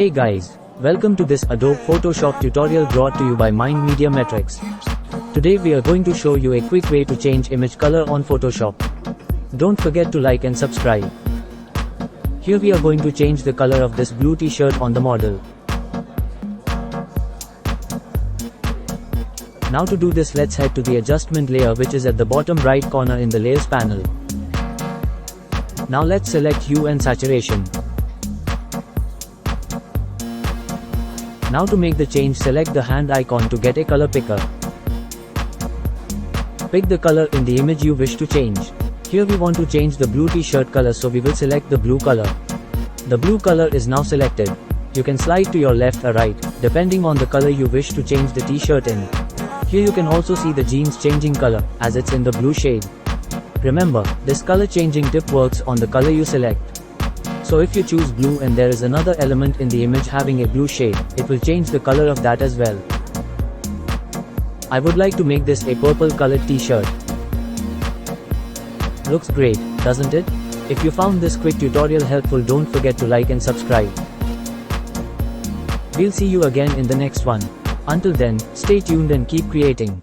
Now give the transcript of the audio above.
Hey guys, welcome to this Adobe Photoshop tutorial brought to you by Mind Media Metrics. Today we are going to show you a quick way to change image color on Photoshop. Don't forget to like and subscribe. Here we are going to change the color of this blue t-shirt on the model. Now to do this, let's head to the adjustment layer, which is at the bottom right corner in the layers panel. Now let's select hue and saturation. Now to make the change, select the hand icon to get a color picker. Pick the color in the image you wish to change. Here we want to change the blue t-shirt color, so we will select the blue color. The blue color is now selected. You can slide to your left or right, depending on the color you wish to change the t-shirt in. Here you can also see the jeans changing color, as it's in the blue shade. Remember, this color changing tip works on the color you select. So if you choose blue and there is another element in the image having a blue shade, it will change the color of that as well. I would like to make this a purple colored t-shirt. Looks great, doesn't it? If you found this quick tutorial helpful, don't forget to like and subscribe. We'll see you again in the next one. Until then, stay tuned and keep creating.